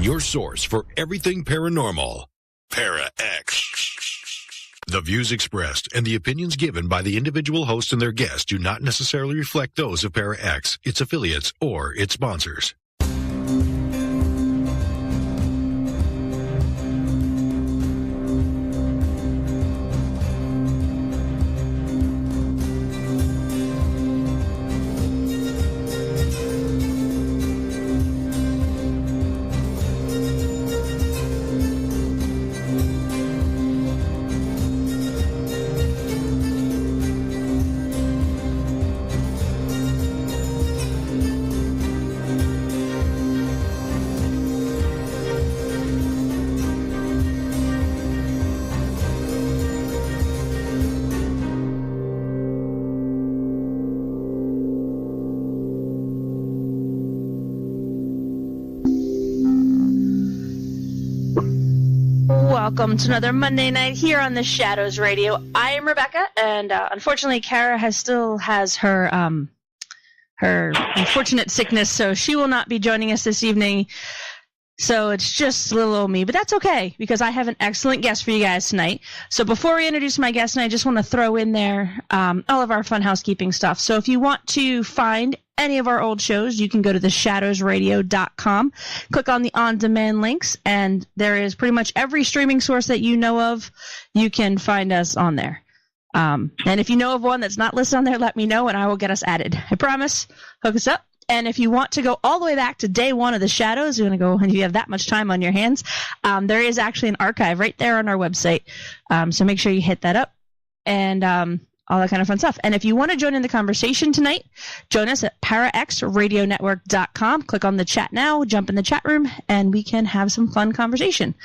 your source for everything paranormal. Para X. The views expressed and the opinions given by the individual host and their guests do not necessarily reflect those of Para X, its affiliates, or its sponsors. Welcome to another Monday night here on the Shadows Radio. I am Rebecca, and unfortunately, Cara still has her unfortunate sickness, so she will not be joining us this evening. So it's just little old me, but that's okay because I have an excellent guest for you guys tonight. So before we introduce my guest, I just want to throw in there all of our fun housekeeping stuff. So if you want to find any of our old shows, you can go to theshadowsradio.com, click on the on-demand links, and there is pretty much every streaming source that you know of. You can find us on there. And if you know of one that's not listed on there, let me know, and I will get us added. I promise. Hook us up. And if you want to go all the way back to day one of the Shadows, you want to go and you have that much time on your hands, there is actually an archive right there on our website. So make sure you hit that up and all that kind of fun stuff. And if you want to join in the conversation tonight, join us at paraxradionetwork.com. Click on the chat now, jump in the chat room, and we can have some fun conversation.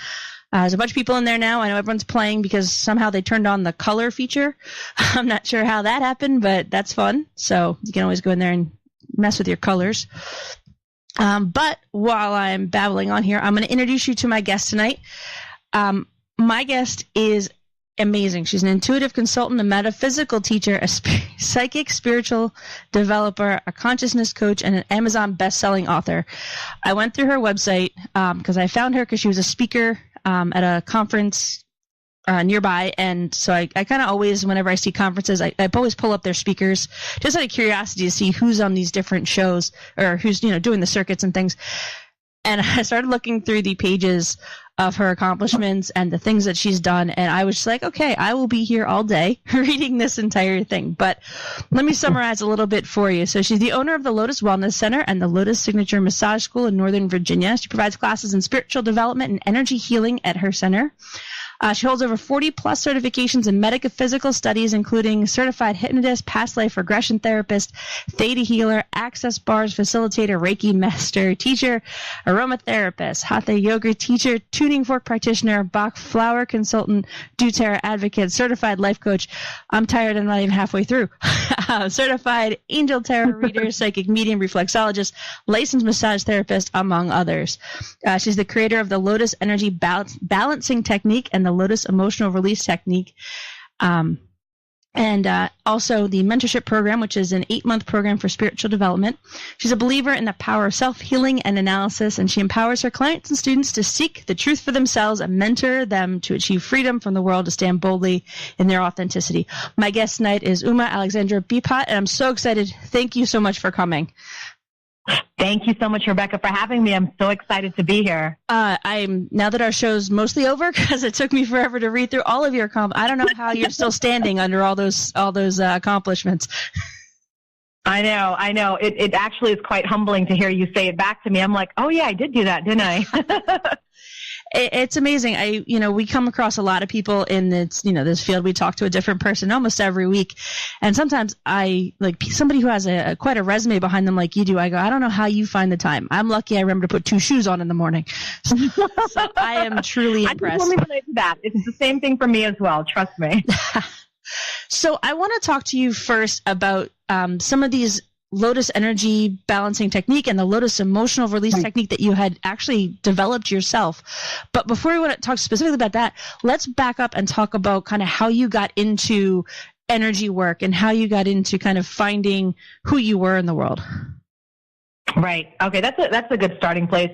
There's a bunch of people in there now. I know everyone's playing because somehow they turned on the color feature. I'm not sure how that happened, but that's fun. So you can always go in there and mess with your colors. But while I'm babbling on here, I'm going to introduce you to my guest tonight. My guest is amazing. She's an intuitive consultant, a metaphysical teacher, a psychic spiritual developer, a consciousness coach, and an Amazon best-selling author. I went through her website because I found her because she was a speaker at a conference nearby, and so I kind of always, whenever I see conferences, I always pull up their speakers just out of curiosity to see who's on these different shows or who's doing the circuits and things. And I started looking through the pages of her accomplishments and the things that she's done, and I was just like, okay, I will be here all day reading this entire thing. But let me summarize a little bit for you. So she's the owner of the Lotus Wellness Center and the Lotus Signature Massage School in Northern Virginia. She provides classes in spiritual development and energy healing at her center. She holds over 40-plus certifications in metaphysical studies, including certified hypnotist, past life regression therapist, theta healer, access bars facilitator, Reiki master, teacher, aromatherapist, hatha yoga teacher, tuning fork practitioner, Bach flower consultant, doTERRA advocate, certified life coach. I'm tired. I'm not even halfway through. Certified angel tarot reader, psychic medium, reflexologist, licensed massage therapist, among others. She's the creator of the Lotus Energy Balancing Technique and the Lotus Emotional Release Technique, and also the mentorship program, which is an 8-month program for spiritual development. She's a believer in the power of self-healing and analysis, and she empowers her clients and students to seek the truth for themselves and mentor them to achieve freedom from the world to stand boldly in their authenticity. My guest tonight is Uma Alexandra Beepat, and I'm so excited. Thank you so much for coming. Thank you so much, Rebecca, for having me. I'm so excited to be here. Now that our show's mostly over, because it took me forever to read through all of your accomplishments. I don't know how you're still standing under all those accomplishments. I know. It actually is quite humbling to hear you say it back to me. I'm like, oh yeah, I did do that, didn't I? It's amazing. We come across a lot of people in this field. We talk to a different person almost every week. And sometimes I like somebody who has quite a resume behind them like you do. I go, I don't know how you find the time. I'm lucky I remember to put 2 shoes on in the morning. So I am truly impressed. I can relate to that. It's the same thing for me as well. Trust me. So I want to talk to you first about some of these Lotus energy balancing technique and the Lotus emotional release technique that you had actually developed yourself. But before we want to talk specifically about that, let's back up and talk about kind of how you got into energy work and how you got into kind of finding who you were in the world. Right. Okay. That's a good starting place.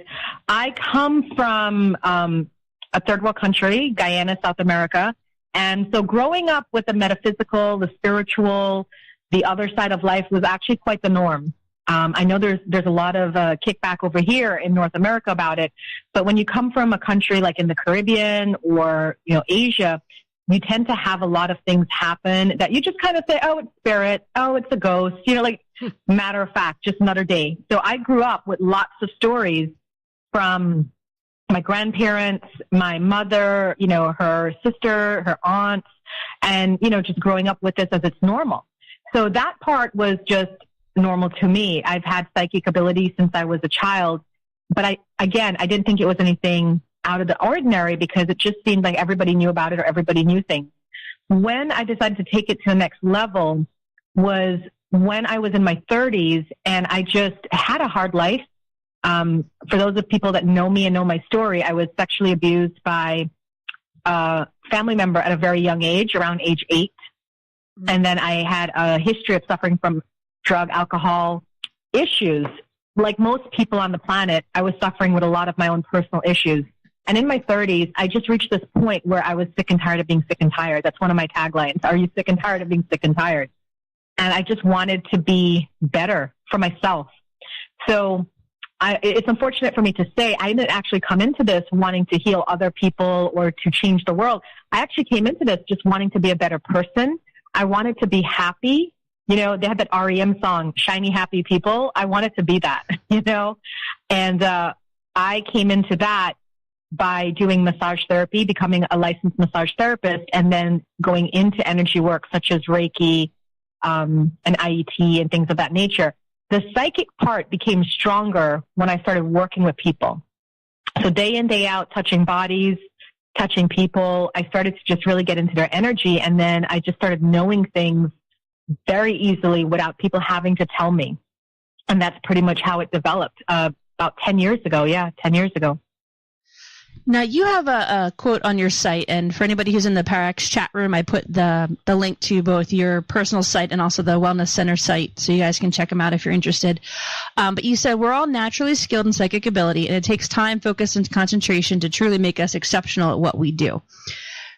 I come from a third world country, Guyana, South America. And so growing up with the metaphysical, the spiritual, the other side of life was actually quite the norm. I know there's a lot of kickback over here in North America about it, but when you come from a country like in the Caribbean or, Asia, you tend to have a lot of things happen that you just kind of say, oh, it's spirit. Oh, it's a ghost, matter of fact, just another day. So I grew up with lots of stories from my grandparents, my mother, her sister, her aunts, and, just growing up with this as it's normal. So that part was just normal to me. I've had psychic ability since I was a child, but I didn't think it was anything out of the ordinary because it just seemed like everybody knew about it or everybody knew things. When I decided to take it to the next level was when I was in my 30s and I just had a hard life. For those of people that know me and know my story, I was sexually abused by a family member at a very young age, around age 8. And then I had a history of suffering from drug, alcohol issues. Like most people on the planet, I was suffering with a lot of my own personal issues. And in my 30s, I just reached this point where I was sick and tired of being sick and tired. That's one of my taglines. Are you sick and tired of being sick and tired? And I just wanted to be better for myself. So it's unfortunate for me to say I didn't actually come into this wanting to heal other people or to change the world. I actually came into this just wanting to be a better person. I wanted to be happy. They had that REM song, Shiny Happy People. I wanted to be that, and I came into that by doing massage therapy, becoming a licensed massage therapist, and then going into energy work such as Reiki and IET and things of that nature. The psychic part became stronger when I started working with people. So day in, day out, touching bodies, touching people, I started to just really get into their energy. And then I just started knowing things very easily without people having to tell me. And that's pretty much how it developed about 10 years ago. Yeah, 10 years ago. Now, you have a quote on your site, and for anybody who's in the PowerX chat room, I put the link to both your personal site and also the Wellness Center site, so you guys can check them out if you're interested. But you said, we're all naturally skilled in psychic ability, and it takes time, focus, and concentration to truly make us exceptional at what we do.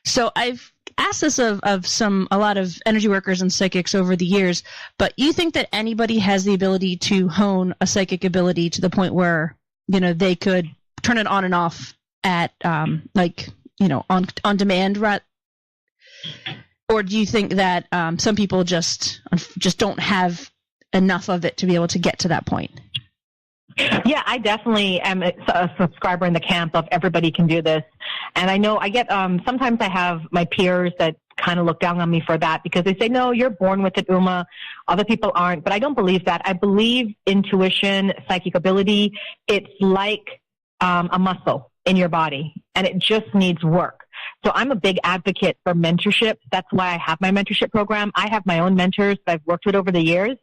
So I've asked this of a lot of energy workers and psychics over the years, but you think that anybody has the ability to hone a psychic ability to the point where, they could turn it on and off at on demand, right? Or do you think that some people just don't have enough of it to be able to get to that point? Yeah, I definitely am a subscriber in the camp of everybody can do this. And I know I get sometimes I have my peers that kind of look down on me for that because they say, no, you're born with it, Uma. Other people aren't. But I don't believe that. I believe intuition, psychic ability, it's like a muscle in your body, and it just needs work. So I'm a big advocate for mentorship. That's why I have my mentorship program. I have my own mentors that I've worked with over the years,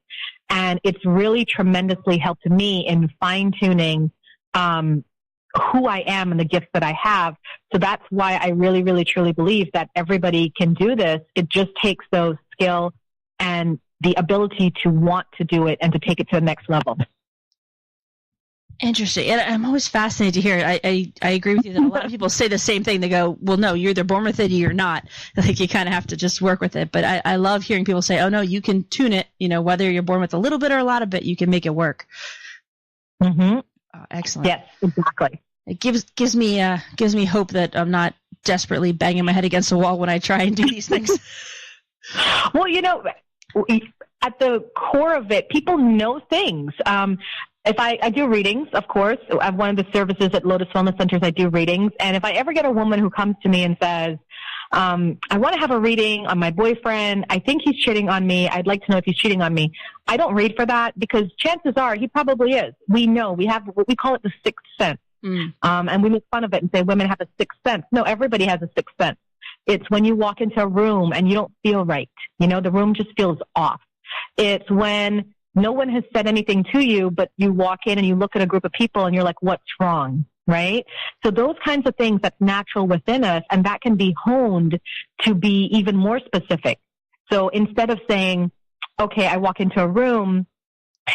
and it's really tremendously helped me in fine-tuning who I am and the gifts that I have. So that's why I really, really, truly believe that everybody can do this. It just takes those skill and the ability to want to do it and to take it to the next level. Interesting. And I'm always fascinated to hear it. I agree with you that a lot of people say the same thing. They go, well, no, you're either born with it or you're not. Like you kind of have to just work with it. But I love hearing people say, oh, no, you can tune it. Whether you're born with a little bit or a lot of it, you can make it work. Mm-hmm. Oh, excellent. Yes, exactly. It gives me hope that I'm not desperately banging my head against the wall when I try and do these things. Well, at the core of it, people know things. If I do readings, of course, I have one of the services at Lotus Wellness Centers, I do readings. And if I ever get a woman who comes to me and says, I want to have a reading on my boyfriend. I think he's cheating on me. I'd like to know if he's cheating on me. I don't read for that because chances are he probably is. We know. We have what we call it the sixth sense. And we make fun of it and say women have a sixth sense. No, everybody has a sixth sense. It's when you walk into a room and you don't feel right. The room just feels off. It's when no one has said anything to you, but you walk in and you look at a group of people and you're like, what's wrong? Right? So those kinds of things that's natural within us, and that can be honed to be even more specific. So instead of saying, okay, I walk into a room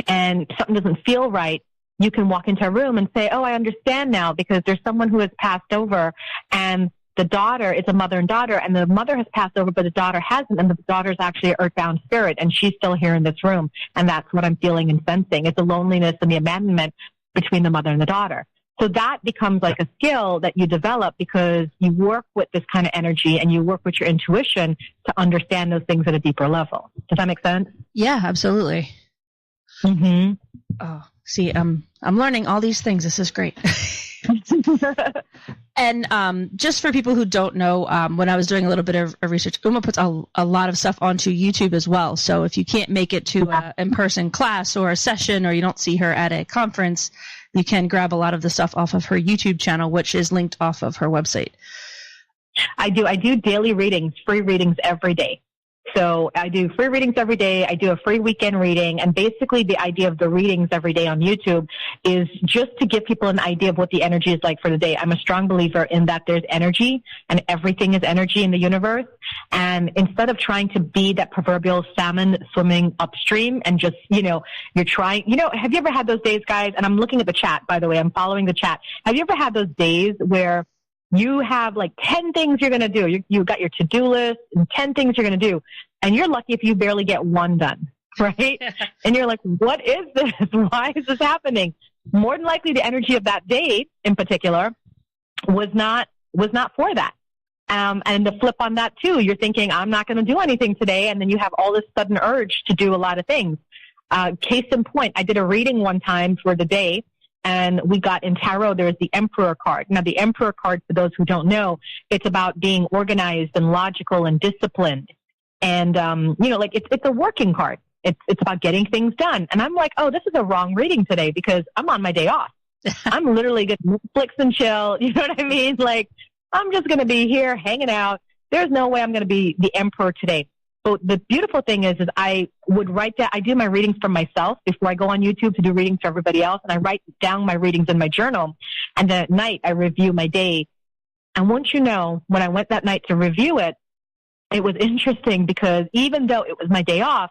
and something doesn't feel right, you can walk into a room and say, oh, I understand now, because there's someone who has passed over, and the daughter is a mother and daughter, and the mother has passed over, but the daughter hasn't, and the daughter's actually an earthbound spirit, and she's still here in this room. And that's what I'm feeling and sensing. It's the loneliness and the abandonment between the mother and the daughter. So that becomes like a skill that you develop because you work with this kind of energy and you work with your intuition to understand those things at a deeper level. Does that make sense? Yeah, absolutely. Mm-hmm. Oh, see, I'm learning all these things. This is great. And just for people who don't know, when I was doing a little bit of research, Uma puts a lot of stuff onto YouTube as well. So if you can't make it to an in-person class or a session, or you don't see her at a conference, you can grab a lot of the stuff off of her YouTube channel, which is linked off of her website. I do daily readings, free readings every day. So I do free readings every day. I do a free weekend reading. And basically the idea of the readings every day on YouTube is just to give people an idea of what the energy is like for the day. I'm a strong believer in that there's energy, and everything is energy in the universe. And instead of trying to be that proverbial salmon swimming upstream and just, you're trying, have you ever had those days, guys? And I'm looking at the chat, by the way, I'm following the chat. Have you ever had those days where you have like 10 things you're going to do? You got your to-do list and 10 things you're going to do. And you're lucky if you barely get one done, right? And you're like, what is this? Why is this happening? More than likely, the energy of that day in particular was not for that. And the flip on that too, you're thinking, I'm not going to do anything today. And then you have all this sudden urge to do a lot of things. Case in point, I did a reading one time for the day, and we got in tarot, there's the Emperor card. Now, the Emperor card, for those who don't know, it's about being organized and logical and disciplined. And, it's a working card. It's about getting things done. And I'm like, oh, this is a wrong reading today because I'm on my day off. I'm literally going to Netflix and chill. You know what I mean? Like, I'm just going to be here hanging out. There's no way I'm going to be the Emperor today. But the beautiful thing is I would write down, I do my readings for myself before I go on YouTube to do readings for everybody else. And I write down my readings in my journal. And then at night, I review my day. And once you know, when I went that night to review it, it was interesting because even though it was my day off,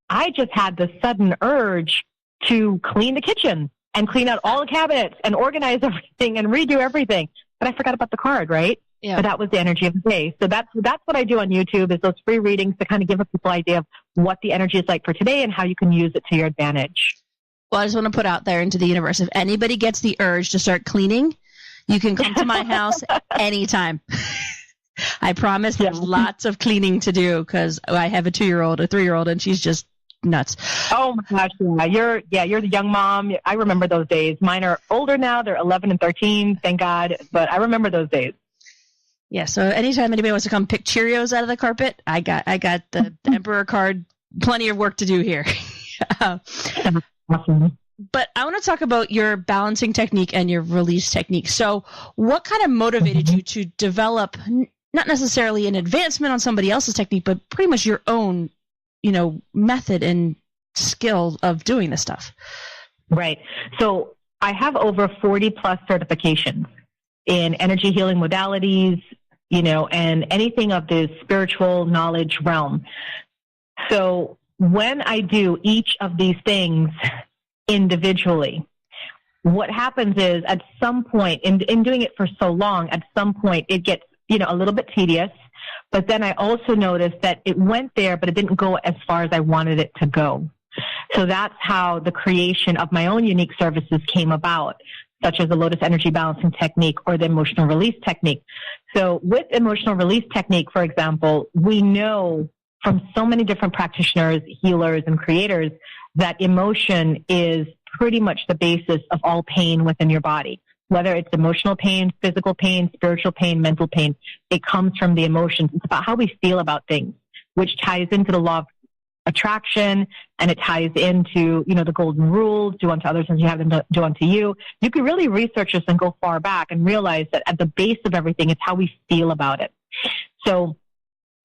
I just had the sudden urge to clean the kitchen and clean out all the cabinets and organize everything and redo everything. But I forgot about the card, right? Yeah. But that was the energy of the day. So that's what I do on YouTube, is those free readings to kind of give people an idea of what the energy is like for today and how you can use it to your advantage. Well, I just want to put out there into the universe, if anybody gets the urge to start cleaning, you can come to my house anytime. I promise there's lots of cleaning to do because I have a 2-year-old, a 3-year-old, and she's just nuts. Oh my gosh, you're the young mom. I remember those days. Mine are older now; they're 11 and 13, thank God. But I remember those days. Yeah. So anytime anybody wants to come pick Cheerios out of the carpet, I got the Emperor card. Plenty of work to do here. Awesome. But I want to talk about your balancing technique and your release technique. So, what kind of motivated you to develop? Not necessarily an advancement on somebody else's technique, but pretty much your own, method and skill of doing this stuff. Right. So I have over 40 plus certifications in energy healing modalities, and anything of the spiritual knowledge realm. So when I do each of these things individually, what happens is at some point in doing it for so long, at some point it gets a little bit tedious, but then I also noticed that it went there, but it didn't go as far as I wanted it to go. So that's how the creation of my own unique services came about, such as the Lotus Energy Balancing Technique or the Emotional Release Technique. So with Emotional Release Technique, for example, we know from so many different practitioners, healers, and creators that emotion is pretty much the basis of all pain within your body. Whether it's emotional pain, physical pain, spiritual pain, mental pain, it comes from the emotions. It's about how we feel about things, which ties into the law of attraction, and it ties into, the golden rules, do unto others as you have them do unto you. You can really research this and go far back and realize that at the base of everything, it's how we feel about it. So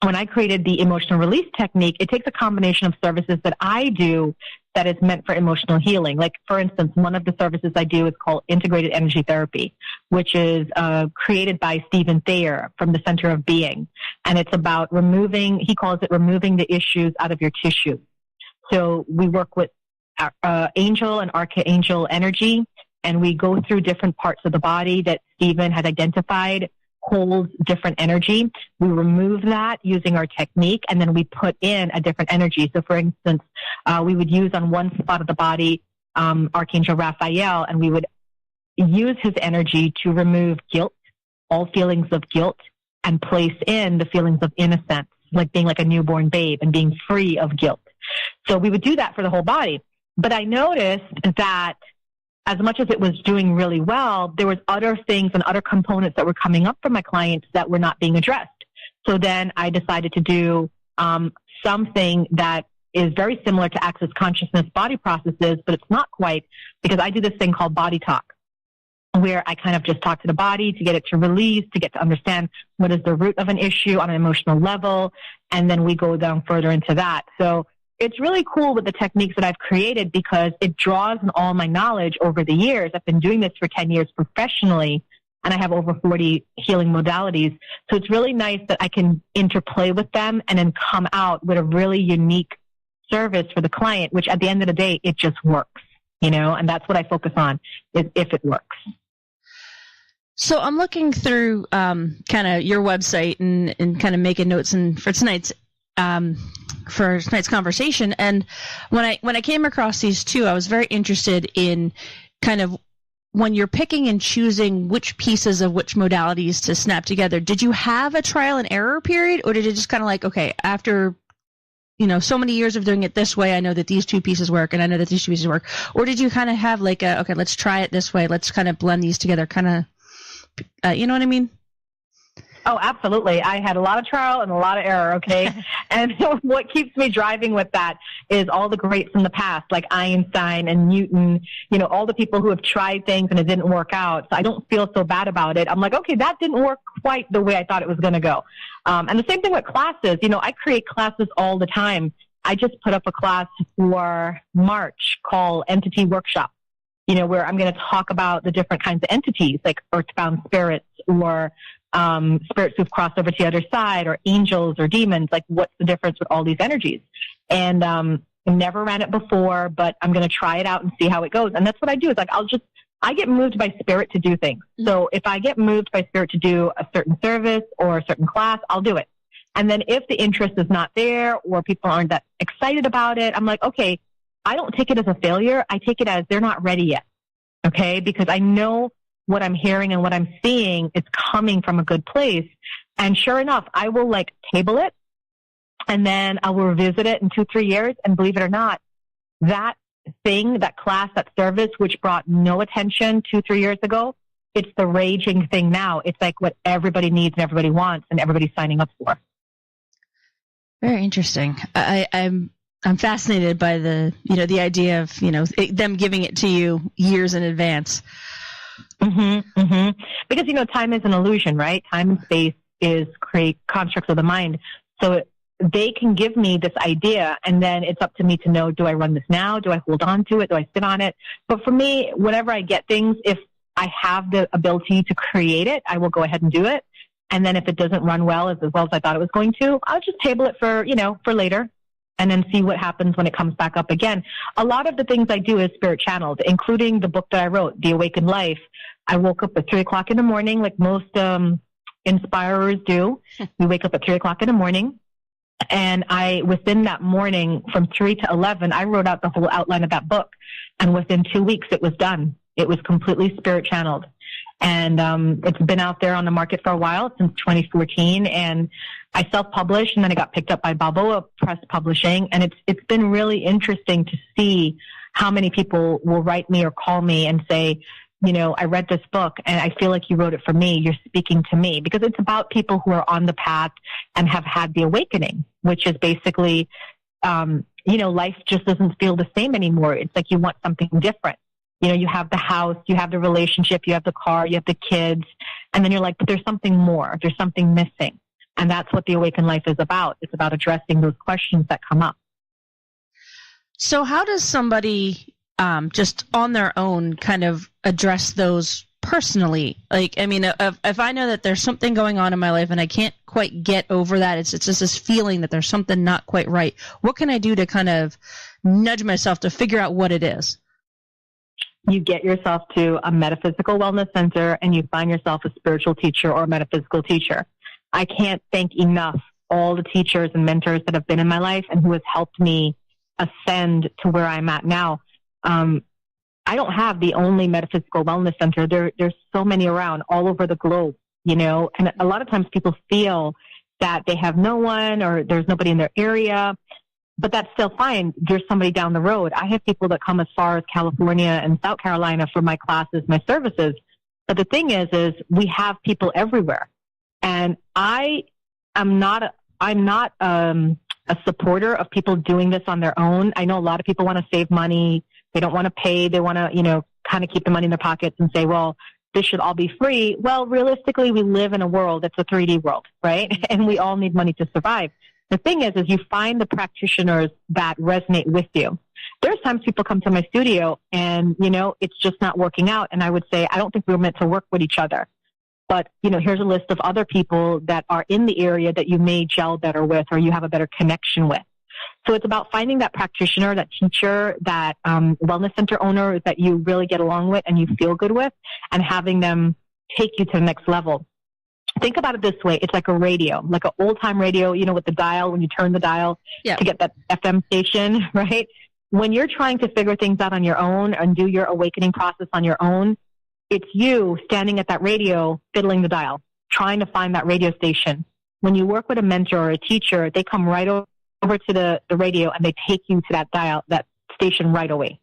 when I created the Emotional Release Technique, it takes a combination of services that I do that is meant for emotional healing. Like, for instance, one of the services I do is called Integrated Energy Therapy, which is created by Stephen Thayer from the Center of Being. And it's about he calls it removing the issues out of your tissue. So we work with angel and archangel energy and we go through different parts of the body that Stephen has identified holds different energy. We remove that using our technique, and then we put in a different energy. So, for instance, we would use on one spot of the body Archangel Raphael, and we would use his energy to remove guilt, all feelings of guilt, and place in the feelings of innocence, like being like a newborn babe and being free of guilt. So we would do that for the whole body. But I noticed that as much as it was doing really well, there was other things and other components that were coming up for my clients that were not being addressed. So then I decided to do something that is very similar to Access Consciousness body processes, but it's not quite, because I do this thing called Bodytalk, where I kind of just talk to the body to get it to release, to get to understand what is the root of an issue on an emotional level, and then we go down further into that. So it's really cool with the techniques that I've created because it draws on all my knowledge over the years. I've been doing this for 10 years professionally, and I have over 40 healing modalities. So it's really nice that I can interplay with them and then come out with a really unique service for the client, which at the end of the day, it just works, and that's what I focus on, is if it works. So I'm looking through kind of your website and kind of making notes for tonight's conversation. And when I came across these two, I was very interested in kind of when you're picking and choosing which pieces of which modalities to snap together. Did you have a trial and error period, or did it just kind of like, okay, after so many years of doing it this way, I know that these two pieces work, and I know that these two pieces work? Or did you kind of have like okay, let's try it this way, let's kind of blend these together, kind of, you know what I mean? Oh, absolutely. I had a lot of trial and a lot of error, okay? And what keeps me driving with that is all the greats in the past, like Einstein and Newton, all the people who have tried things and it didn't work out. So I don't feel so bad about it. I'm like, okay, that didn't work quite the way I thought it was going to go. And the same thing with classes. I create classes all the time. I just put up a class for March called Entity Workshop, where I'm going to talk about the different kinds of entities, like earthbound spirits or spirits who've crossed over to the other side, or angels or demons. Like, what's the difference with all these energies? And I never ran it before, but I'm going to try it out and see how it goes. And that's what I do. Is like, I get moved by spirit to do things. So if I get moved by spirit to do a certain service or a certain class, I'll do it. And then if the interest is not there or people aren't that excited about it, I'm like, okay, I don't take it as a failure. I take it as they're not ready yet. Okay. Because I know what I'm hearing and what I'm seeing is coming from a good place. And sure enough, I will table it, and then I will revisit it in 2-3 years. And believe it or not, that thing, that class, that service, which brought no attention 2-3 years ago, it's the raging thing now. It's like what everybody needs and everybody wants and everybody's signing up for. Very interesting. I'm fascinated by the idea of them giving it to you years in advance. Because time is an illusion, right? Time and space is constructs of the mind. So they can give me this idea, and then it's up to me to know, do I run this now? Do I hold on to it? Do I sit on it? But for me, whenever I get things, if I have the ability to create it, I will go ahead and do it. And then if it doesn't run well as I thought it was going to, I'll just table it for later, and then see what happens when it comes back up again. A lot of the things I do is spirit channeled, including the book that I wrote, The Awakened Life. I woke up at 3 o'clock in the morning, like most inspirers do. We wake up at 3 o'clock in the morning. And within that morning, from 3 to 11, I wrote out the whole outline of that book. And within 2 weeks, it was done. It was completely spirit channeled. And it's been out there on the market for a while, since 2014. And I self-published, and then it got picked up by Balboa Press Publishing. And it's been really interesting to see how many people will write me or call me and say, I read this book and I feel like you wrote it for me. You're speaking to me, because it's about people who are on the path and have had the awakening, which is basically, life just doesn't feel the same anymore. It's like you want something different. You have the house, you have the relationship, you have the car, you have the kids, and then you're like, but there's something more. There's something missing. And that's what the Awakened Life is about. It's about addressing those questions that come up. So how does somebody just on their own kind of address those personally? Like, I mean, if I know that there's something going on in my life and I can't quite get over that, it's just this feeling that there's something not quite right. What can I do to kind of nudge myself to figure out what it is? you get yourself to a metaphysical wellness center and you find yourself a spiritual teacher or a metaphysical teacher. I can't thank enough all the teachers and mentors that have been in my life and who has helped me ascend to where I'm at now. I don't have the only metaphysical wellness center. There's so many around all over the globe, you know, and a lot of times people feel that they have no one or there's nobody in their area, but that's still fine. There's somebody down the road. I have people that come as far as California and South Carolina for my classes, my services. But the thing is we have people everywhere. And I'm not a supporter of people doing this on their own. I know a lot of people want to save money. They don't want to pay. They want to, you know, kind of keep the money in their pockets and say, well, this should all be free. Well, realistically, we live in a world that's a 3D world, right? And we all need money to survive. The thing is you find the practitioners that resonate with you. There's times people come to my studio and, you know, it's just not working out. And I would say, I don't think we were meant to work with each other. But, you know, here's a list of other people that are in the area that you may gel better with or you have a better connection with. So it's about finding that practitioner, that teacher, that wellness center owner that you really get along with and you feel good with, and having them take you to the next level. Think about it this way. It's like a radio, like an old-time radio, you know, with the dial, when you turn the dial to get that FM station, right? When you're trying to figure things out on your own and do your awakening process on your own, it's you standing at that radio, fiddling the dial, trying to find that radio station. When you work with a mentor or a teacher, they come right over to the radio and they take you to that dial, that station right away.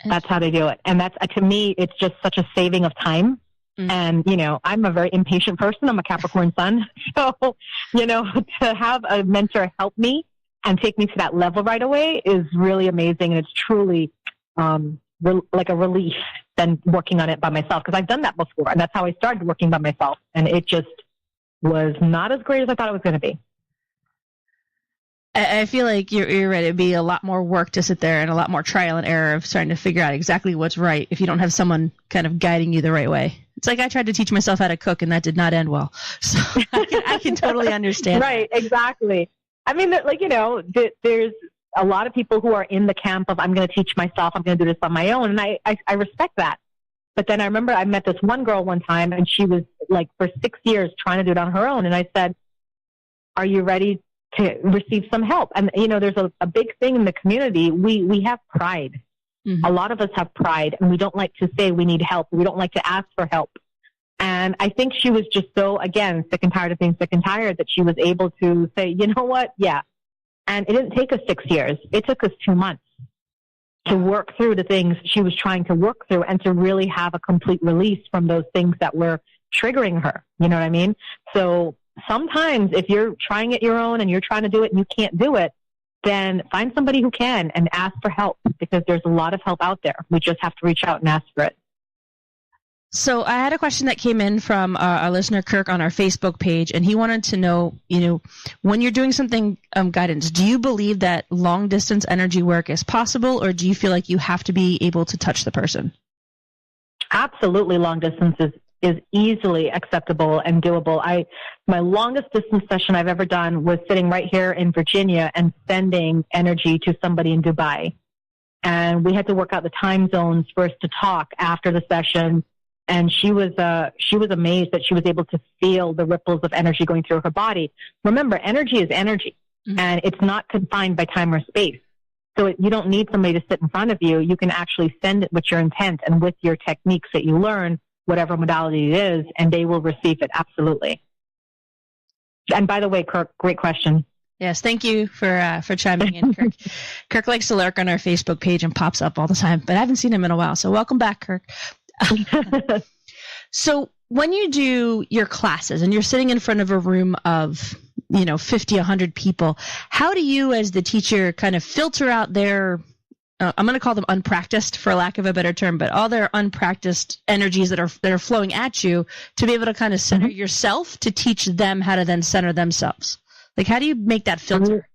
That's how they do it. And that's, to me, it's just such a saving of time. And, you know, I'm a very impatient person. I'm a Capricorn sun. So, you know, to have a mentor help me and take me to that level right away is really amazing. And it's truly like a relief than working on it by myself. Because I've done that before. And that's how I started working by myself. And it just was not as great as I thought it was going to be. I feel like you're right. It'd be a lot more work to sit there and a lot more trial and error of trying to figure out exactly what's right if you don't have someone kind of guiding you the right way. It's like I tried to teach myself how to cook and that did not end well. So I can totally understand. Right, exactly. I mean, like, you know, there's a lot of people who are in the camp of I'm going to teach myself, I'm going to do this on my own. And I respect that. But then I remember I met this one girl one time and she was like for 6 years trying to do it on her own. And I said, are you ready to receive some help? And, you know, there's a big thing in the community. We have pride. Mm-hmm. A lot of us have pride and we don't like to say we need help. We don't like to ask for help. And I think she was just so, again, sick and tired of being sick and tired that she was able to say, you know what? Yeah. And it didn't take us 6 years. It took us 2 months to work through the things she was trying to work through and to really have a complete release from those things that were triggering her. You know what I mean? So sometimes if you're trying it your own and you're trying to do it and you can't do it, then find somebody who can and ask for help, because there's a lot of help out there. We just have to reach out and ask for it. So I had a question that came in from our listener, Kirk, on our Facebook page, and he wanted to know, you know, when you're doing something, guidance, do you believe that long-distance energy work is possible, or do you feel like you have to be able to touch the person? Absolutely, long distance is easily acceptable and doable. My longest distance session I've ever done was sitting right here in Virginia and sending energy to somebody in Dubai. And we had to work out the time zones for us to talk after the session. And she was amazed that she was able to feel the ripples of energy going through her body. Remember, energy is energy, and it's not confined by time or space. So you don't need somebody to sit in front of you. You can actually send it with your intent and with your techniques that you learn, whatever modality it is, and they will receive it. Absolutely. And by the way, Kirk, great question. Yes, thank you for chiming in, Kirk. Kirk likes to lurk on our Facebook page and pops up all the time, but I haven't seen him in a while. So welcome back, Kirk. So when you do your classes and you're sitting in front of a room of, 50, 100 people, how do you as the teacher kind of filter out their, I'm going to call them unpracticed for lack of a better term, but all their unpracticed energies that are flowing at you to be able to kind of center yourself to teach them how to then center themselves? Like, how do you make that filter?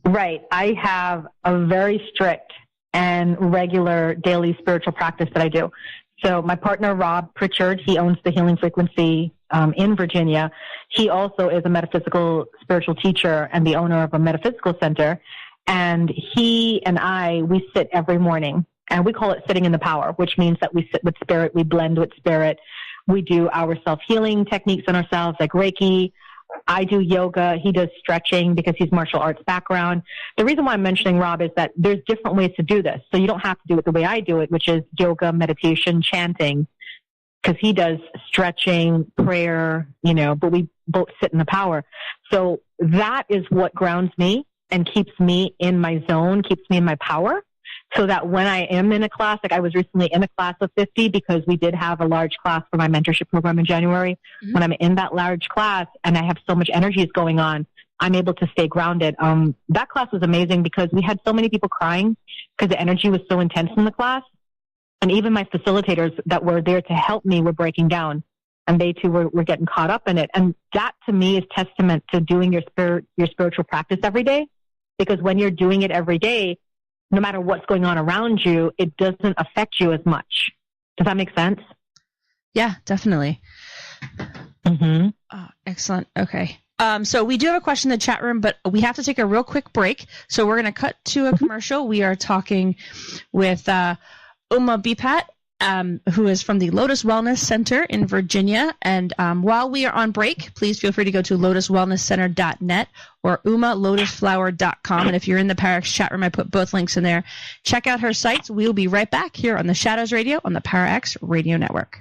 Right. I have a very strict and regular daily spiritual practice that I do. So my partner, Rob Pritchard, he owns the Healing Frequency in Virginia. He also is a metaphysical spiritual teacher and the owner of a metaphysical center. And he and we sit every morning And we call it sitting in the power, which means that we sit with spirit, we blend with spirit. We do our self-healing techniques on ourselves, like Reiki. I do yoga. He does stretching because he's martial arts background. The reason why I'm mentioning Rob is that there's different ways to do this. So you don't have to do it the way I do it, which is yoga, meditation, chanting, because he does stretching, prayer, but we both sit in the power. So that is what grounds me and keeps me in my zone, keeps me in my power. So that when I am in a class, like I was recently in a class of 50 because we did have a large class for my mentorship program in January. Mm-hmm. When I'm in that large class and I have so much energy is going on, I'm able to stay grounded. That class was amazing because we had so many people crying because the energy was so intense in the class. And even my facilitators that were there to help me were breaking down, and they too were getting caught up in it. And that to me is testament to doing your spiritual practice every day, because when you're doing it every day, no matter what's going on around you, it doesn't affect you as much. Does that make sense? Yeah, definitely. Mm-hmm. Oh, excellent. Okay. So we do have a question in the chat room, but we have to take a real quick break. So we're going to cut to a commercial. We are talking with Uma Beepat, who is from the Lotus Wellness Center in Virginia. And while we are on break, please feel free to go to lotuswellnesscenter.net or umalotusflower.com. And if you're in the Parax chat room, I put both links in there. Check out her sites. We'll be right back here on the Shadows Radio on the Parax Radio Network.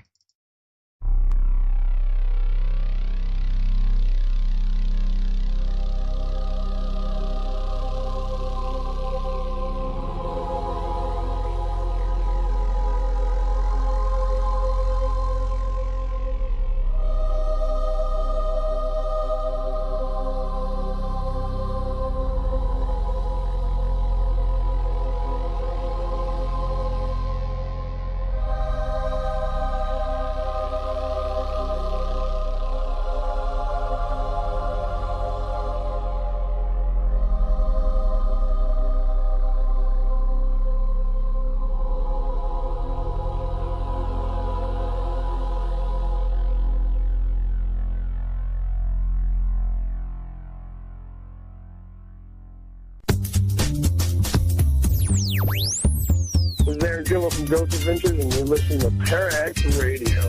From Ghost Adventures, and you're listening to Parax Radio.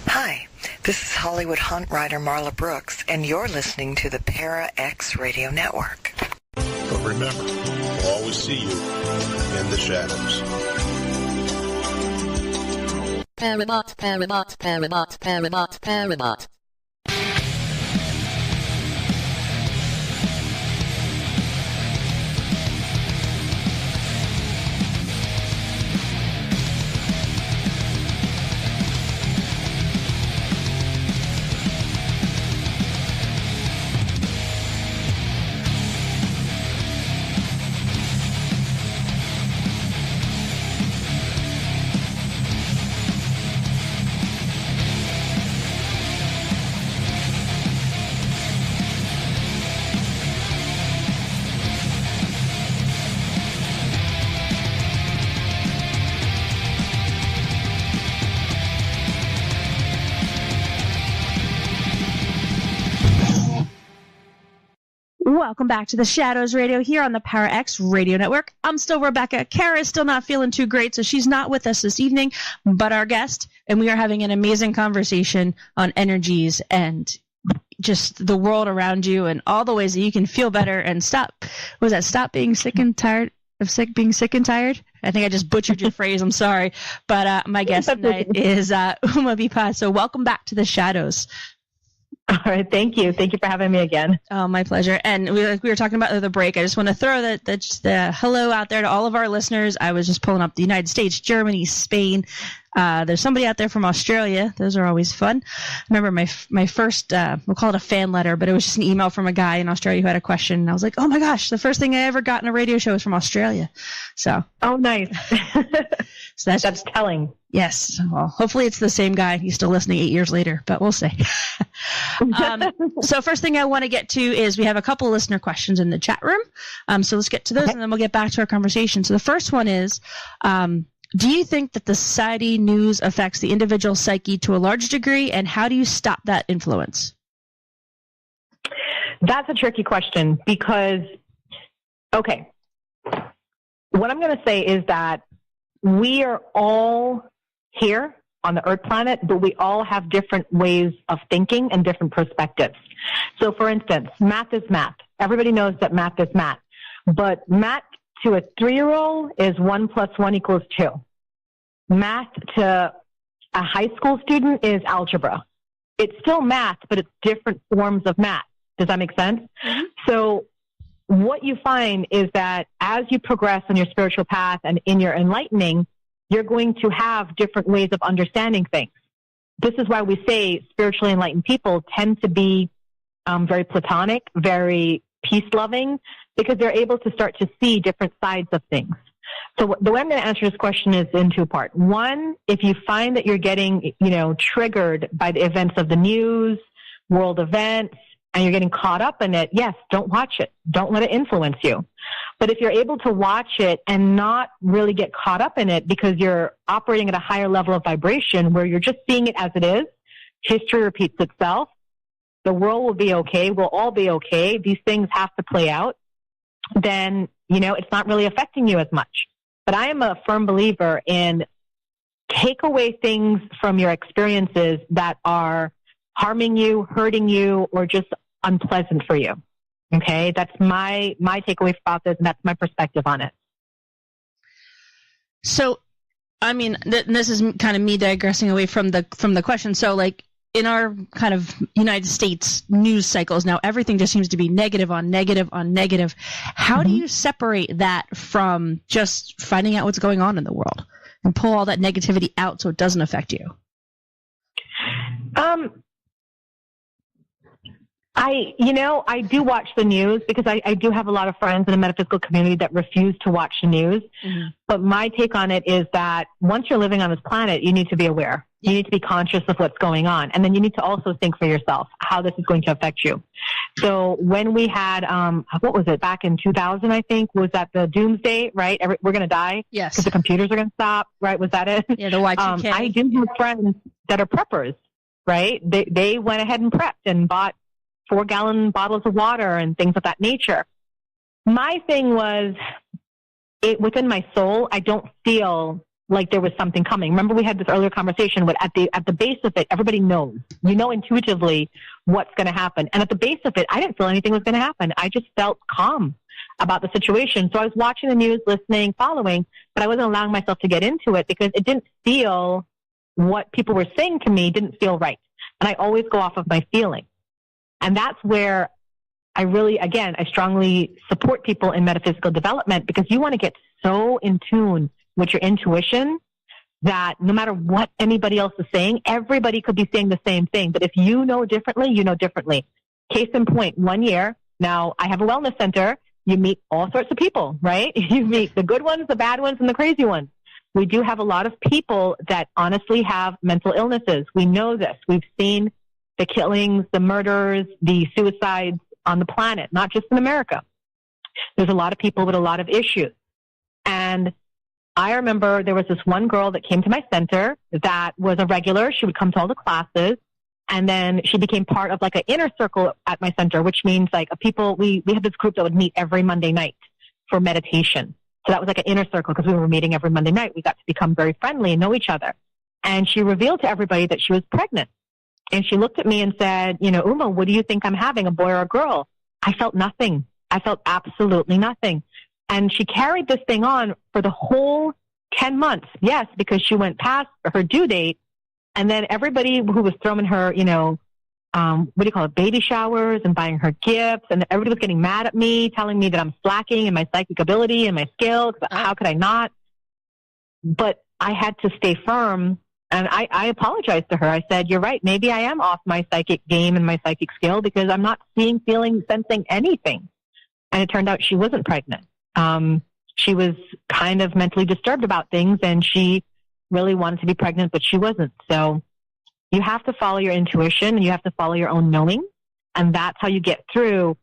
Hi, this is Hollywood Hunt writer Marla Brooks, and you're listening to the Parax Radio Network. But remember, we'll always see you in the shadows. Paramount, Paramount, Paramount, Paramount, Paramount. Welcome back to the Shadows Radio here on the Parax Radio Network. I'm still Rebecca. Cara is still not feeling too great, so she's not with us this evening, but our guest, and we are having an amazing conversation on energies and just the world around you and all the ways that you can feel better and stop being sick and tired of being sick and tired? I think I just butchered your phrase. I'm sorry. But my guest tonight is Uma Beepat. So welcome back to the Shadows. All right. Thank you. Thank you for having me again. Oh, my pleasure. And we were talking about the break. I just want to throw the hello out there to all of our listeners. I was just pulling up the United States, Germany, Spain. There's somebody out there from Australia. Those are always fun. I remember my first, we'll call it a fan letter, but it was just an email from a guy in Australia who had a question. And I was like, oh my gosh, the first thing I ever got in a radio show was from Australia. So. Oh, nice. So that's telling. Yes. Well, hopefully it's the same guy. He's still listening 8 years later, but we'll see. So first thing I want to get to is we have a couple listener questions in the chat room. So let's get to those and then we'll get back to our conversation. So the first one is, do you think that the society news affects the individual psyche to a large degree, and how do you stop that influence? That's a tricky question because, okay, what I'm going to say is that we are all here on the Earth planet, but we all have different ways of thinking and different perspectives. So, for instance, math is math. Everybody knows that math is math. But math to a 3-year-old is 1 + 1 = 2. Math to a high school student is algebra. It's still math, but it's different forms of math. Does that make sense? Mm-hmm. So what you find is that as you progress on your spiritual path and in your enlightening, you're going to have different ways of understanding things. This is why we say spiritually enlightened people tend to be very platonic, very peace-loving, because they're able to start to see different sides of things. So the way I'm going to answer this question is in 2 parts. One, if you find that you're getting, triggered by the events of the news, world events, and you're getting caught up in it, yes, don't watch it. Don't let it influence you. But if you're able to watch it and not really get caught up in it because you're operating at a higher level of vibration where you're just seeing it as it is, history repeats itself, the world will be okay, we'll all be okay, these things have to play out, then, it's not really affecting you as much. But I am a firm believer in take away things from your experiences that are harming you, hurting you, or just unpleasant for you. Okay? That's my takeaway about this, and that's my perspective on it. So, this is kind of me digressing away from the question. So, like, in our kind of United States news cycles now, everything just seems to be negative on negative on negative. How do you separate that from just finding out what's going on in the world and pull all that negativity out so it doesn't affect you? I do watch the news because I do have a lot of friends in the metaphysical community that refuse to watch the news. Mm-hmm. But my take on it is that once you're living on this planet, you need to be aware. You need to be conscious of what's going on. And then you need to also think for yourself how this is going to affect you. So when we had, what was it, back in 2000, I think, was that the doomsday, right? We're going to die. Yes. Because the computers are going to stop, right? Was that it? Yeah, the Y2K. I do have friends that are preppers, right? They went ahead and prepped and bought 4-gallon bottles of water and things of that nature. My thing was, within my soul, I don't feel like there was something coming. Remember we had this earlier conversation, but at the base of it, everybody knows. You know intuitively what's going to happen. And at the base of it, I didn't feel anything was going to happen. I just felt calm about the situation. So I was watching the news, listening, following, but I wasn't allowing myself to get into it because it didn't feel, what people were saying to me didn't feel right. And I always go off of my feelings. And that's where I really, again, I strongly support people in metaphysical development because you want to get so in tune with your intuition that no matter what anybody else is saying, everybody could be saying the same thing. But if you know differently, you know differently. Case in point, 1 year, now I have a wellness center. You meet all sorts of people, right? You meet the good ones, the bad ones, and the crazy ones. We do have a lot of people that honestly have mental illnesses. We know this. We've seen the killings, the murders, the suicides on the planet, not just in America. There's a lot of people with a lot of issues. And I remember there was this one girl that came to my center that was a regular. She would come to all the classes. And then she became part of like an inner circle at my center, which means like we had this group that would meet every Monday night for meditation. So that was like an inner circle because we were meeting every Monday night. We got to become very friendly and know each other. And she revealed to everybody that she was pregnant. And she looked at me and said, Uma, what do you think I'm having, a boy or a girl? I felt nothing. I felt absolutely nothing. And she carried this thing on for the whole 10 months. Yes, because she went past her due date. And then everybody who was throwing her, baby showers and buying her gifts. And everybody was getting mad at me, telling me that I'm slacking in my psychic ability and my skills. How could I not? But I had to stay firm. And I apologized to her. I said, you're right. Maybe I am off my psychic game and my psychic skill because I'm not seeing, feeling, sensing anything. And it turned out she wasn't pregnant. She was kind of mentally disturbed about things and she really wanted to be pregnant, but she wasn't. So you have to follow your intuition and you have to follow your own knowing. And that's how you get through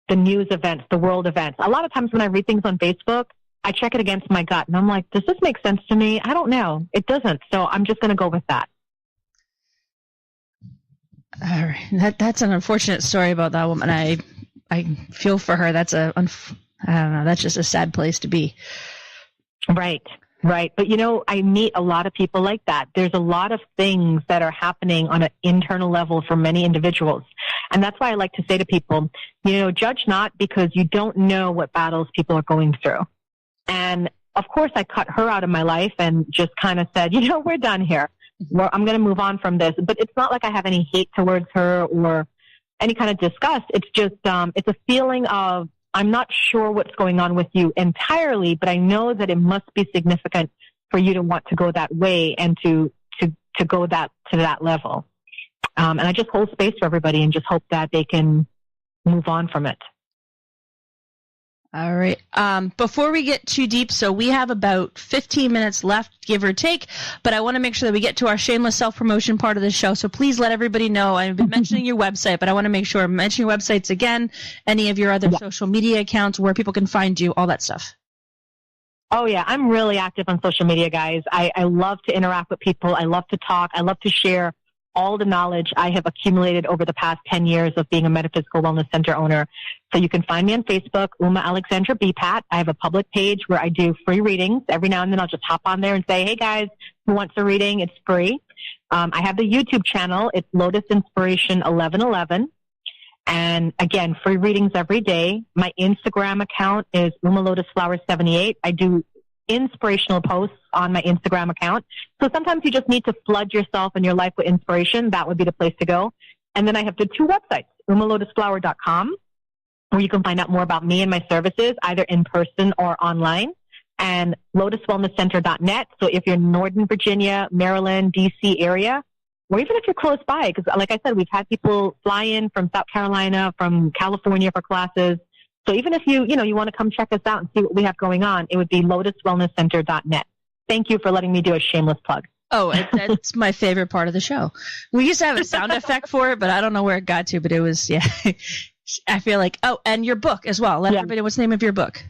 the news events, the world events. A lot of times when I read things on Facebook, I check it against my gut and I'm like, does this make sense to me? I don't know. It doesn't. So I'm just going to go with that. All right. That's an unfortunate story about that woman. I feel for her. That's I don't know. That's just a sad place to be. Right. But, I meet a lot of people like that. There's a lot of things that are happening on an internal level for many individuals. And that's why I like to say to people, judge not, because you don't know what battles people are going through. And of course, I cut her out of my life and just kind of said, we're done here. I'm going to move on from this. But it's not like I have any hate towards her or any kind of disgust. It's just, it's a feeling of, I'm not sure what's going on with you entirely, but I know that it must be significant for you to want to go that way and to go to that level. And I just hold space for everybody and just hope that they can move on from it. All right. Before we get too deep, so we have about 15 minutes left, give or take, but I want to make sure that we get to our shameless self-promotion part of the show. So please let everybody know. I've been mentioning your website, but I want to make sure I'm mentioning your websites again, any of your other social media accounts, where people can find you, all that stuff. Oh, yeah. I'm really active on social media, guys. I love to interact with people. I love to talk. I love to share all the knowledge I have accumulated over the past 10 years of being a metaphysical wellness center owner. So you can find me on Facebook, Uma Alexandra Beepat. I have a public page where I do free readings. Every now and then I'll just hop on there and say, hey guys, who wants a reading? It's free. I have the YouTube channel. It's Lotus Inspiration 1111. And again, free readings every day. My Instagram account is Uma Lotus Flower 78. I do inspirational posts on my Instagram account. So sometimes you just need to flood yourself and your life with inspiration. That would be the place to go. And then I have the two websites, umalotusflower.com, where you can find out more about me and my services, either in person or online, and lotuswellnesscenter.net. So if you're in Northern Virginia, Maryland, DC area, or even if you're close by, because like I said, we've had people fly in from South Carolina, from California for classes. So even if you want to come check us out and see what we have going on, it would be lotuswellnesscenter.net. Thank you for letting me do a shameless plug. Oh, that's my favorite part of the show. We used to have a sound effect for it, but I don't know where it got to, but it was, yeah. I feel like, and your book as well. Let everybody know what's the name of your book.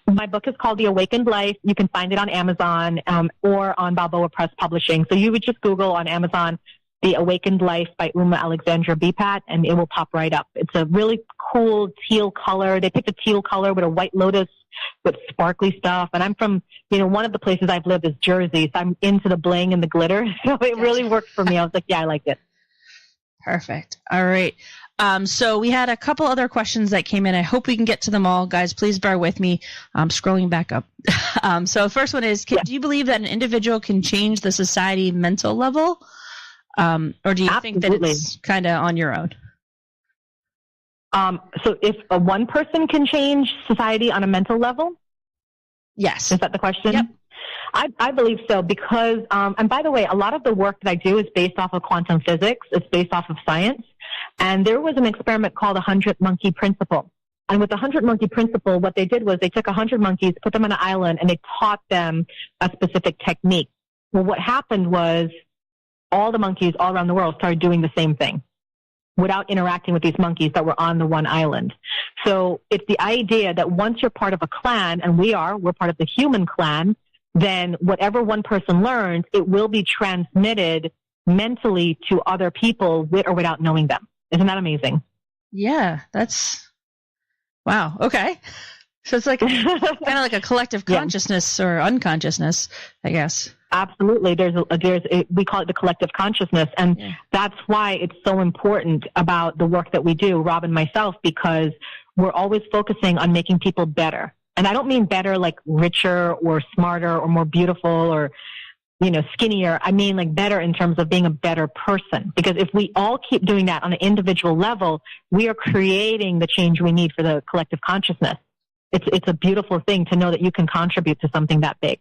My book is called The Awakened Life. You can find it on Amazon or on Balboa Press Publishing. So you would just Google on Amazon, The Awakened Life by Uma Alexandra Beepat, and it will pop right up. It's a really cool teal color. They picked a teal color with a white lotus with sparkly stuff. And I'm from, one of the places I've lived is Jersey, so I'm into the bling and the glitter. So it really worked for me. I was like, yeah, I like it. Perfect. All right. So we had a couple other questions that came in. I hope we can get to them all. Guys, please bear with me. I'm scrolling back up. So the first one is, do you believe that an individual can change the society mental level? Or do you think that it's kind of on your own? So if one person can change society on a mental level? Yes. Is that the question? Yep. I believe so because, and by the way, a lot of the work that I do is based off of quantum physics. It's based off of science. And there was an experiment called the 100 monkey principle. And with the 100 monkey principle, what they did was they took 100 monkeys, put them on an island, and they taught them a specific technique. Well, what happened was all the monkeys all around the world started doing the same thing without interacting with these monkeys that were on the one island. So it's the idea that once you're part of a clan, and we're part of the human clan, then whatever one person learns, it will be transmitted mentally to other people with or without knowing them. Isn't that amazing? Yeah, that's wow. Okay. So it's like kind of like a collective consciousness or unconsciousness, I guess. Absolutely. We call it the collective consciousness. And that's why it's so important about the work that we do, Rob and myself, because we're always focusing on making people better. And I don't mean better like richer or smarter or more beautiful or, skinnier. I mean like better in terms of being a better person. Because if we all keep doing that on an individual level, we are creating the change we need for the collective consciousness. It's a beautiful thing to know that you can contribute to something that big.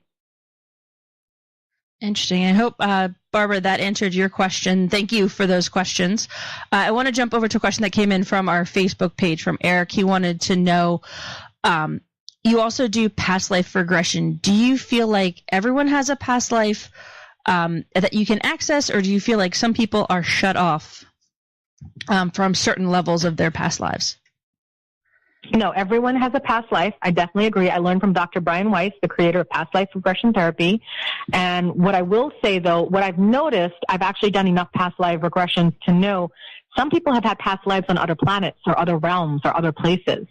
Interesting. I hope, Barbara, that answered your question. Thank you for those questions. I want to jump over to a question that came in from our Facebook page from Eric. He wanted to know, you also do past life regression. Do you feel like everyone has a past life that you can access, or do you feel like some people are shut off from certain levels of their past lives? No, everyone has a past life. I definitely agree. I learned from Dr. Brian Weiss, the creator of past life regression therapy. And what I will say, though, what I've noticed, I've actually done enough past life regressions to know some people have had past lives on other planets or other realms or other places.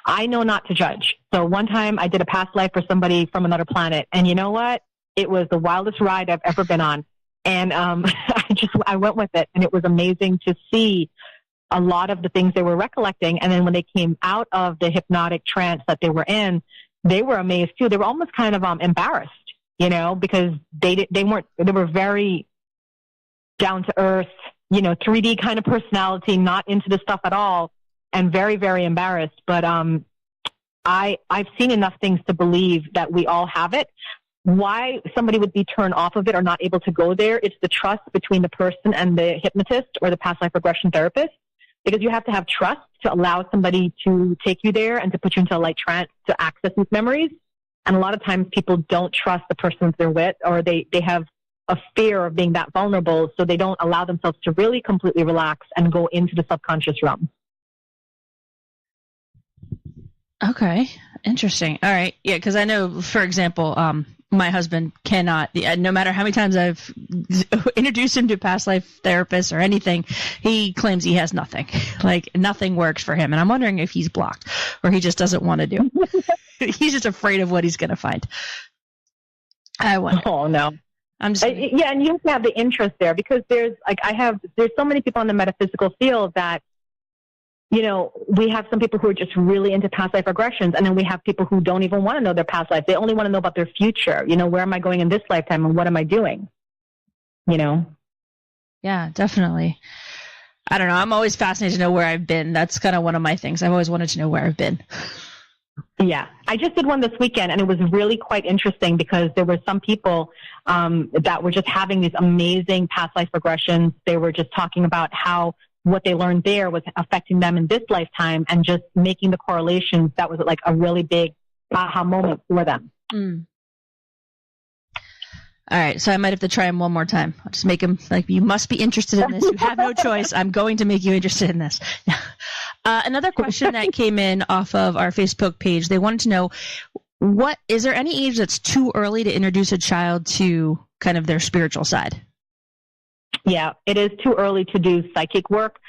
I know not to judge. So one time I did a past life for somebody from another planet. And you know what? It was the wildest ride I've ever been on. And I went with it. And it was amazing to see a lot of the things they were recollecting. And then when they came out of the hypnotic trance that they were in, they were amazed too. They were almost kind of embarrassed, because they were very down to earth, 3D kind of personality, not into the stuff at all, and very, very embarrassed. But I've seen enough things to believe that we all have it. Why somebody would be turned off of it or not able to go there, it's the trust between the person and the hypnotist or the past life regression therapist. Because you have to have trust to allow somebody to take you there and to put you into a light trance to access these memories. And a lot of times people don't trust the person they're with, or they have a fear of being that vulnerable, so they don't allow themselves to really completely relax and go into the subconscious realm. Okay, interesting. All right, yeah, because I know, for example, my husband cannot, no matter how many times I've introduced him to past life therapists or anything, he claims he has nothing. Like, nothing works for him. And I'm wondering if he's blocked or he just doesn't want to do it. He's just afraid of what he's going to find. I wonder. Oh, no. I'm just yeah, and you have to have the interest there, because there's so many people in the metaphysical field that, we have some people who are just really into past life regressions, and then we have people who don't even want to know their past life. They only want to know about their future. Where am I going in this lifetime and what am I doing? Yeah, definitely. I don't know. I'm always fascinated to know where I've been. That's kind of one of my things. I've always wanted to know where I've been. Yeah. I just did one this weekend, and it was really quite interesting because there were some people that were just having these amazing past life regressions. They were just talking about how what they learned there was affecting them in this lifetime, and just making the correlations. That was like a really big aha moment for them. Mm. All right, so I might have to try him one more time. I'll just make him like, you must be interested in this. You have no choice. I'm going to make you interested in this. Another question that came in off of our Facebook page, they wanted to know, is there any age that's too early to introduce a child to kind of their spiritual side? Yeah, it is too early to do psychic work.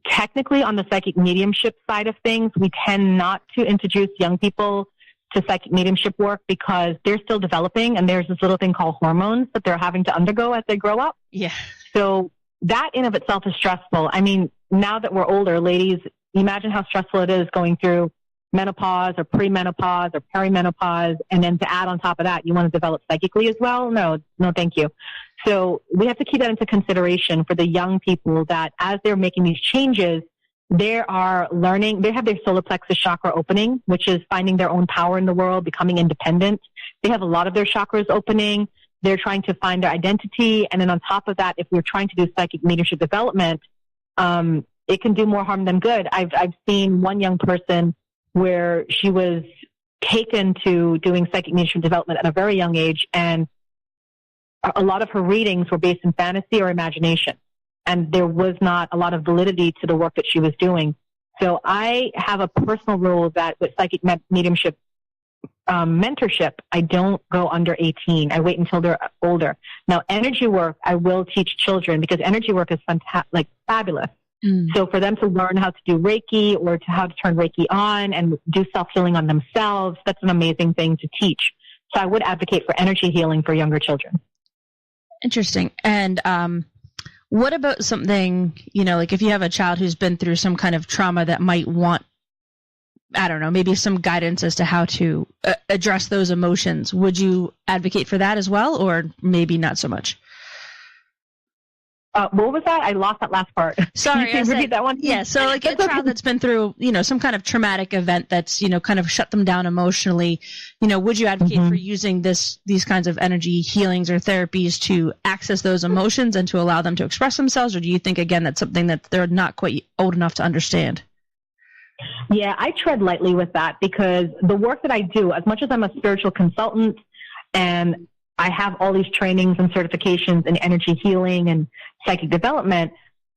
Technically, on the psychic mediumship side of things, we tend not to introduce young people to psychic mediumship work because they're still developing, and there's this little thing called hormones that they're having to undergo as they grow up. Yeah. So that in of itself is stressful. I mean, now that we're older, ladies, imagine how stressful it is going through menopause or premenopause or perimenopause, and then to add on top of that, you want to develop psychically as well? No, thank you. So we have to keep that into consideration for the young people, that as they're making these changes, they are learning, they have their solar plexus chakra opening, which is finding their own power in the world, becoming independent. They have a lot of their chakras opening. They're trying to find their identity. And then on top of that, if we're trying to do psychic mediumship development, it can do more harm than good. I've seen one young person where she was taken to doing psychic mediumship development at a very young age, and a lot of her readings were based in fantasy or imagination, and there was not a lot of validity to the work that she was doing. So I have a personal rule that with psychic mediumship mentorship, I don't go under 18. I wait until they're older. Now, energy work, I will teach children, because energy work is fabulous. So for them to learn how to do Reiki, or to how to turn Reiki on and do self-healing on themselves, that's an amazing thing to teach. So I would advocate for energy healing for younger children. Interesting. And what about something, like if you have a child who's been through some kind of trauma that might want, I don't know, maybe some guidance as to how to address those emotions, would you advocate for that as well, or maybe not so much? What was that? I lost that last part. Sorry. Can you repeat that one? Yeah. So like a child that's been through, some kind of traumatic event that's, kind of shut them down emotionally, would you advocate for using these kinds of energy healings or therapies to access those emotions and to allow them to express themselves? Or do you think, again, that's something that they're not quite old enough to understand? Yeah, I tread lightly with that, because the work that I do, as much as I'm a spiritual consultant and I have all these trainings and certifications in energy healing and psychic development,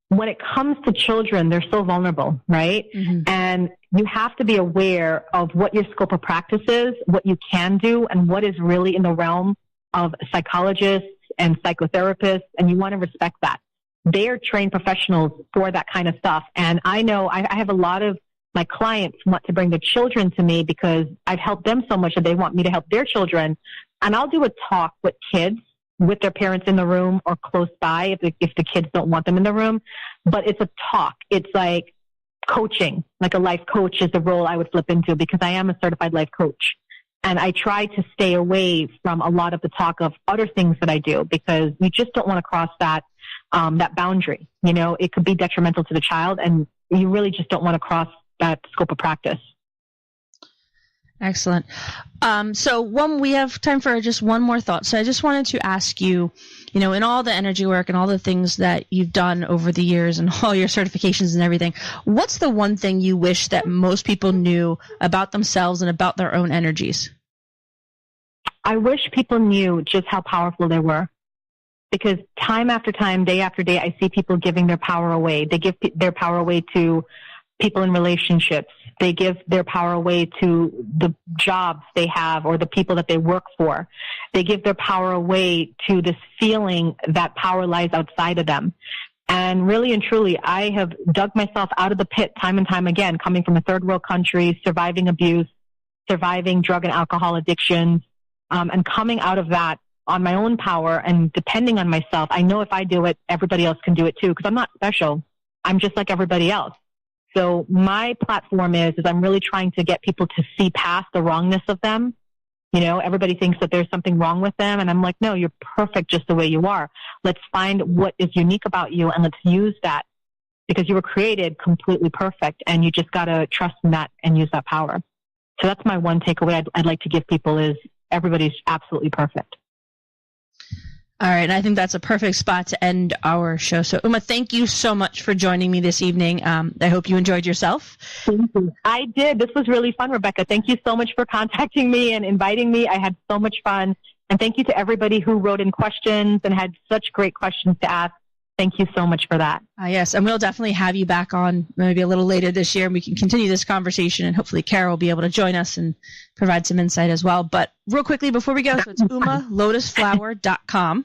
when it comes to children, they're so vulnerable, right? Mm-hmm. And you have to be aware of what your scope of practice is, what you can do, and what is really in the realm of psychologists and psychotherapists, and you want to respect that. They are trained professionals for that kind of stuff. And I know I have a lot of my clients want to bring their children to me because I've helped them so much that they want me to help their children. And I'll do a talk with kids, with their parents in the room or close by if the kids don't want them in the room. But it's a talk. It's like coaching, like a life coach is the role I would flip into because I am a certified life coach. And I try to stay away from a lot of the talk of other things that I do because you just don't want to cross that boundary. You know, it could be detrimental to the child and you really just don't want to cross that scope of practice. Excellent. So we have time for just one more thought. So I just wanted to ask you, you know, in all the energy work and all the things that you've done over the years and all your certifications and everything, what's the one thing you wish that most people knew about themselves and about their own energies? I wish people knew just how powerful they were. Because time after time, day after day, I see people giving their power away. They give their power away to people in relationships. They give their power away to the jobs they have or the people that they work for. They give their power away to this feeling that power lies outside of them. And really and truly, I have dug myself out of the pit time and time again, coming from a third world country, surviving abuse, surviving drug and alcohol addictions, and coming out of that on my own power and depending on myself. I know if I do it, everybody else can do it too, because I'm not special. I'm just like everybody else. So my platform is I'm really trying to get people to see past the wrongness of them. You know, everybody thinks that there's something wrong with them. And I'm like, no, you're perfect just the way you are. Let's find what is unique about you and let's use that because you were created completely perfect and you just got to trust in that and use that power. So that's my one takeaway I'd like to give people is everybody's absolutely perfect. All right. And I think that's a perfect spot to end our show. So, Uma, thank you so much for joining me this evening. I hope you enjoyed yourself. Thank you. I did. This was really fun, Rebecca. Thank you so much for contacting me and inviting me. I had so much fun. And thank you to everybody who wrote in questions and had such great questions to ask. Thank you so much for that. Yes, and we'll definitely have you back on maybe a little later this year, and we can continue this conversation, and hopefully Cara will be able to join us and provide some insight as well. But real quickly before we go, so it's umalotusflower.com,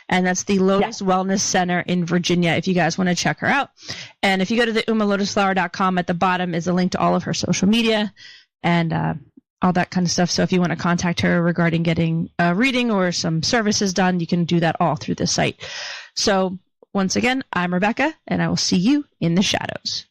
and that's the Lotus Wellness Center in Virginia if you guys want to check her out. And if you go to the umalotusflower.com, at the bottom is a link to all of her social media and all that kind of stuff. So if you want to contact her regarding getting a reading or some services done, you can do that all through the site. So once again, I'm Rebecca, and I will see you in the shadows.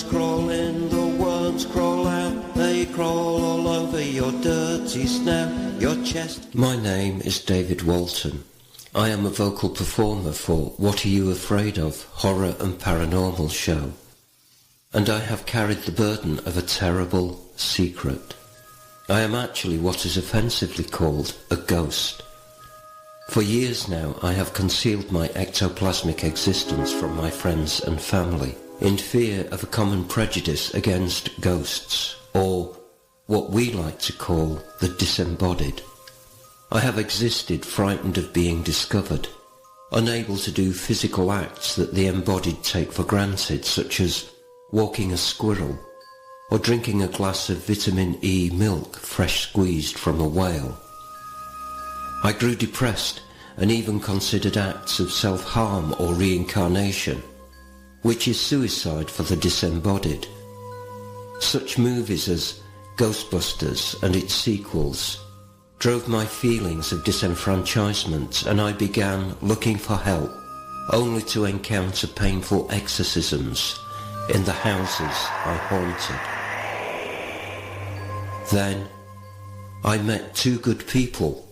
crawl in, the worms crawl out, they crawl all over your dirty snout, your chest. My name is David Walton. I am a vocal performer for What Are You Afraid Of? Horror and Paranormal show. And I have carried the burden of a terrible secret. I am actually what is offensively called a ghost. For years now I have concealed my ectoplasmic existence from my friends and family in fear of a common prejudice against ghosts, or what we like to call the disembodied. I have existed frightened of being discovered, unable to do physical acts that the embodied take for granted, such as walking a squirrel or drinking a glass of vitamin E milk fresh squeezed from a whale. I grew depressed and even considered acts of self-harm or reincarnation, which is suicide for the disembodied. Such movies as Ghostbusters and its sequels drove my feelings of disenfranchisement, and I began looking for help, only to encounter painful exorcisms in the houses I haunted. Then I met two good people,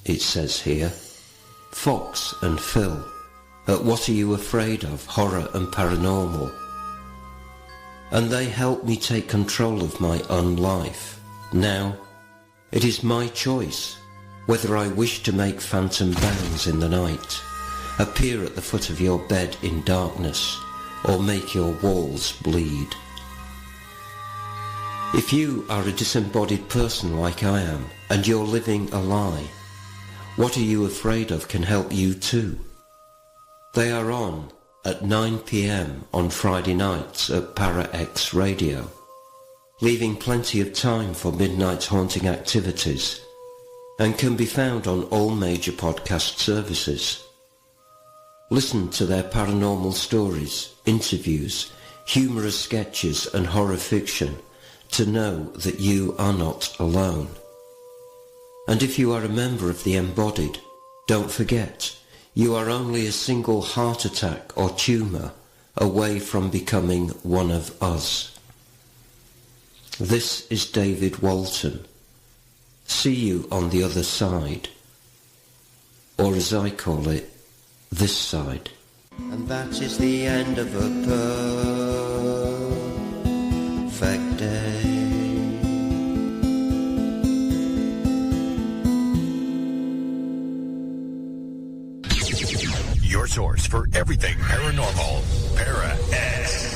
it says here, Fox and Phil, at What Are You Afraid Of? Horror and Paranormal. And they helped me take control of my own life. Now, it is my choice whether I wish to make phantom bounds in the night, appear at the foot of your bed in darkness, or make your walls bleed. If you are a disembodied person like I am, and you're living a lie, What Are You Afraid Of? Can help you too. They are on at 9 p.m. on Friday nights at Para X Radio, leaving plenty of time for midnight haunting activities, and can be found on all major podcast services. Listen to their paranormal stories, interviews, humorous sketches and horror fiction to know that you are not alone. And if you are a member of the embodied, don't forget, you are only a single heart attack or tumour away from becoming one of us. This is David Walton. See you on the other side. Or as I call it, this side. And that is the end of a perfect day. Your source for everything paranormal. Para X.